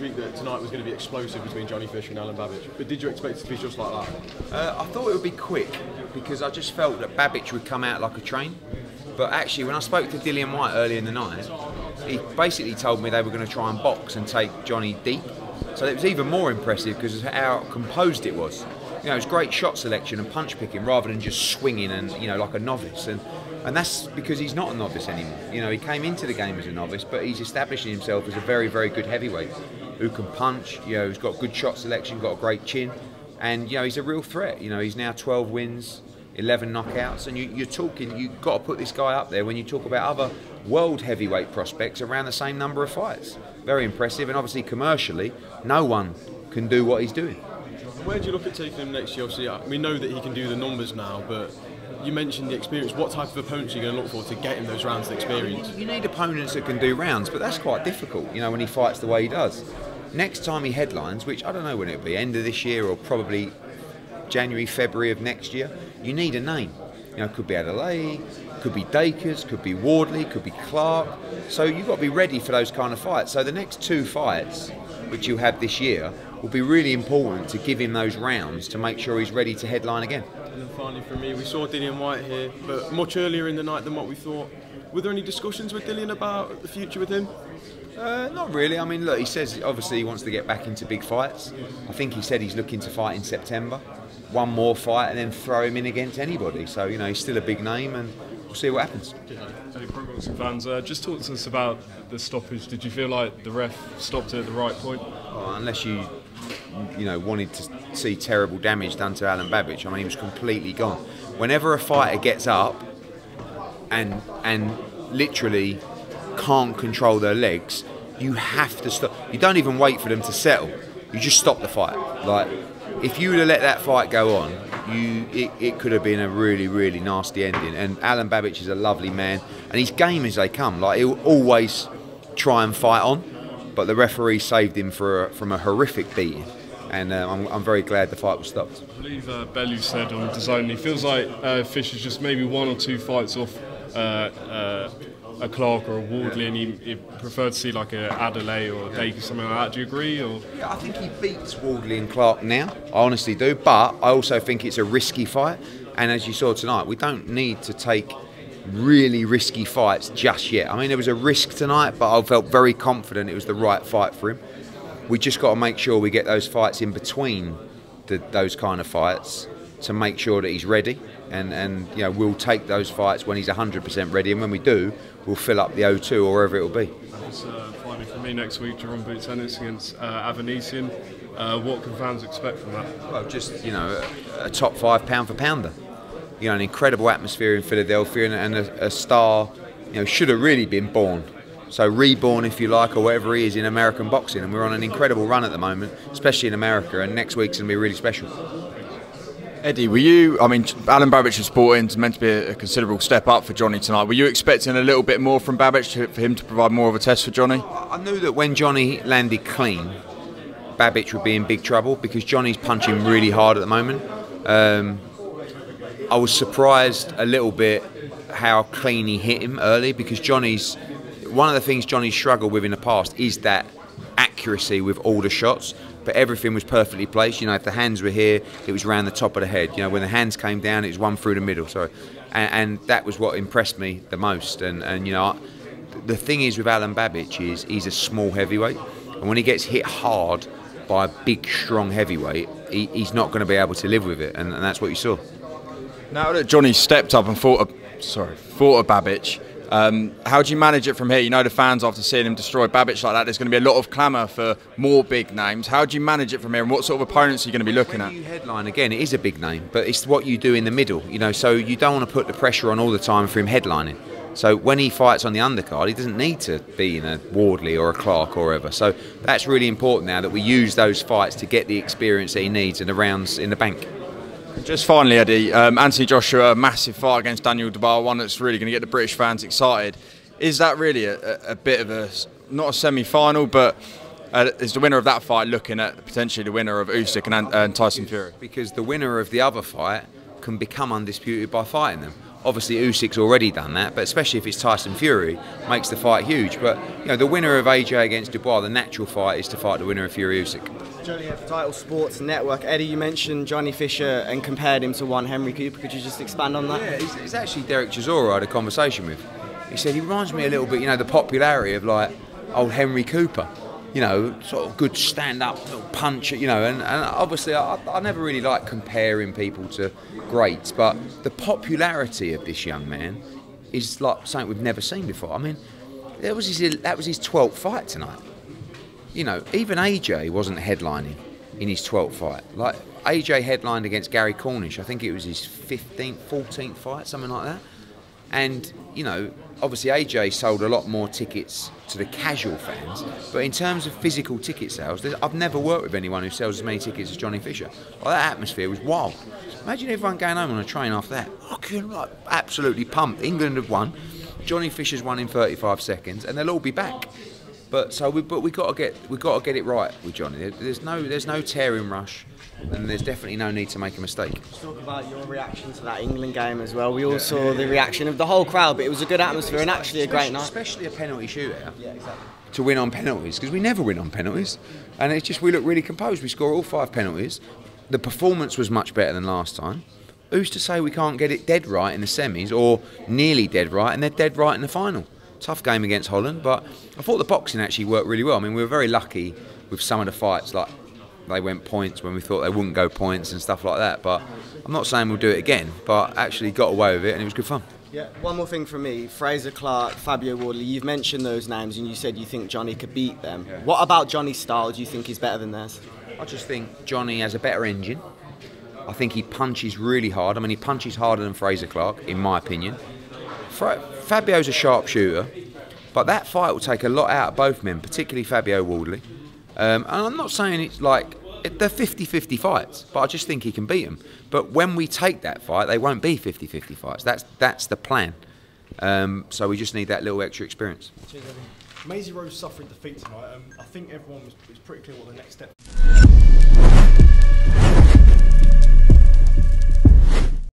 week that tonight was going to be explosive between Johnny Fisher and Alen Babic, but did you expect it to be just like that? I thought it would be quick because I just felt that Babic would come out like a train. But actually, when I spoke to Dillian Whyte early in the night, he basically told me they were going to try and box and take Johnny deep. So it was even more impressive because of how composed it was. You know, it was great shot selection and punch picking rather than just swinging and, you know, like a novice. And that's because he's not a novice anymore. You know, he came into the game as a novice, but he's establishing himself as a very, very good heavyweight who can punch. You know, he's got good shot selection, got a great chin, and you know, he's a real threat. You know, he's now 12 wins, 11 knockouts, and you've got to put this guy up there when you talk about other world heavyweight prospects around the same number of fights. Very impressive, and obviously commercially, no one can do what he's doing. Where do you look at taking him next year? Obviously, we know that he can do the numbers now, but you mentioned the experience. What type of opponents are you going to look for to get him those rounds of experience? You need opponents that can do rounds, but that's quite difficult, you know, when he fights the way he does. Next time he headlines, which I don't know when it'll be, end of this year or probably January, February of next year, you need a name. You know, it could be Adelaide, could be Dakers, could be Wardley, could be Clark. So you've got to be ready for those kind of fights. So the next 2 fights, which you have this year, will be really important to give him those rounds to make sure he's ready to headline again. And then finally for me, we saw Dillian Whyte here, but much earlier in the night than what we thought. Were there any discussions with Dillian about the future with him? Not really. I mean, look, he says obviously he wants to get back into big fights. I think he said he's looking to fight in September. One more fight and then throw him in against anybody. So, you know, he's still a big name and we'll see what happens. Hey, Pro Boxing fans, just talk to us about the stoppage. Did you feel like the ref stopped it at the right point? Well, unless you know, wanted to see terrible damage done to Alen Babic. I mean, he was completely gone. Whenever a fighter gets up and literally can't control their legs, you have to stop. You don't even wait for them to settle. You just stop the fight. Like, if you would have let that fight go on, it could have been a really, really nasty ending. And Alen Babic is a lovely man, and he's game as they come. Like, he'll always try and fight on, but the referee saved him from a horrific beating. And I'm very glad the fight was stopped. I believe Bellew said on DAZN, he feels like Fisher's just maybe 1 or 2 fights off a Clark or a Wardley, and he preferred to see like a Adelaide or a Dake or something like that. Do you agree? Or? Yeah, I think he beats Wardley and Clark now. I honestly do, but I also think it's a risky fight. And as you saw tonight, we don't need to take really risky fights just yet. I mean, there was a risk tonight, but I felt very confident it was the right fight for him. We just got to make sure we get those fights in between those kind of fights to make sure that he's ready. And you know, we'll take those fights when he's 100% ready, and when we do, we'll fill up the O2 or wherever it will be. Finally for me next week, Jerome Boot Tennis against Avanesian. What can fans expect from that? Well, just, you know, a top 5 pound for pounder. You know, an incredible atmosphere in Philadelphia, and a star, you know, should have really been born. So reborn, if you like, or whatever he is in American boxing, and we're on an incredible run at the moment, especially in America, and next week's going to be really special. Eddie, were you, I mean, Alen Babic has brought in, it's meant to be a considerable step up for Johnny tonight. Were you expecting a little bit more from Babic for him to provide more of a test for Johnny? I knew that when Johnny landed clean, Babic would be in big trouble because Johnny's punching really hard at the moment. I was surprised a little bit how clean he hit him early, because one of the things Johnny's struggled with in the past is that accuracy with all the shots. But everything was perfectly placed. You know, if the hands were here, it was around the top of the head. You know, when the hands came down, it was one through the middle. Sorry, and that was what impressed me the most. And you know, the thing is with Alen Babic is he's a small heavyweight, and when he gets hit hard by a big, strong heavyweight, he's not going to be able to live with it, and that's what you saw. Now that Johnny stepped up and fought a Babic, how do you manage it from here? You know, the fans, after seeing him destroy Babic like that, there's going to be a lot of clamour for more big names. How do you manage it from here, and what sort of opponents are you going to be looking at? When you headline, again, it is a big name, but it's what you do in the middle, you know, so you don't want to put the pressure on all the time for him headlining. So when he fights on the undercard, he doesn't need to be in a Wardley or a Clark or whatever. So that's really important now, that we use those fights to get the experience that he needs and the rounds in the bank. Just finally, Eddie, Anthony Joshua, a massive fight against Daniel Dubois, one that's really going to get the British fans excited. Is that really a bit of a, not a semi-final, but is the winner of that fight looking at potentially the winner of Usyk and Tyson Fury? Because the winner of the other fight can become undisputed by fighting them. Obviously, Usyk's already done that, but especially if it's Tyson Fury, makes the fight huge. But you know, the winner of AJ against Dubois, the natural fight is to fight the winner of Fury Usyk. Johnny F. Title Sports Network. Eddie, you mentioned Johnny Fisher and compared him to one Henry Cooper. Could you just expand on that? Yeah, it's actually Derek Chisora I had a conversation with. He said he reminds me a little bit, you know, the popularity of like old Henry Cooper. You know, sort of good stand-up little punch, you know, and obviously I never really like comparing people to greats, but the popularity of this young man is like something we've never seen before. I mean, that was his 12th fight tonight. You know, even AJ wasn't headlining in his 12th fight. Like, AJ headlined against Gary Cornish, I think it was his 15th, 14th fight, something like that. And, you know, obviously AJ sold a lot more tickets to the casual fans, but in terms of physical ticket sales, I've never worked with anyone who sells as many tickets as Johnny Fisher. Well, that atmosphere was wild. Imagine everyone going home on a train after that. Fucking like absolutely pumped. England have won. Johnny Fisher's won in 35 seconds, and they'll all be back. But we got to get it right with Johnny. There's no tearing rush, and there's definitely no need to make a mistake. Let's talk about your reaction to that England game as well. We all saw the reaction of the whole crowd, but it was a good atmosphere and actually a great night. Especially a penalty shootout. Yeah, exactly. To win on penalties, because we never win on penalties, and it's just we look really composed. We score all 5 penalties. The performance was much better than last time. Who's to say we can't get it dead right in the semis, or nearly dead right, and they're dead right in the final? Tough game against Holland, but I thought the boxing actually worked really well. I mean, we were very lucky with some of the fights, like they went points when we thought they wouldn't go points and stuff like that. But I'm not saying we'll do it again, but actually got away with it and it was good fun. Yeah, one more thing from me. Fraser Clark, Fabio Wardley, you've mentioned those names and you said you think Johnny could beat them. Yeah. What about Johnny's style do you think is better than theirs? I just think Johnny has a better engine. I think he punches really hard. I mean, he punches harder than Fraser Clark, in my opinion. Fabio's a sharp shooter, but that fight will take a lot out of both men, particularly Fabio Wardley. And I'm not saying it's like they're 50-50 fights, but I just think he can beat them. But when we take that fight, they won't be 50-50 fights. That's the plan. So we just need that little extra experience. Cheers, Eddie. Maisie Rose suffered defeat tonight. I think everyone was pretty clear what the next step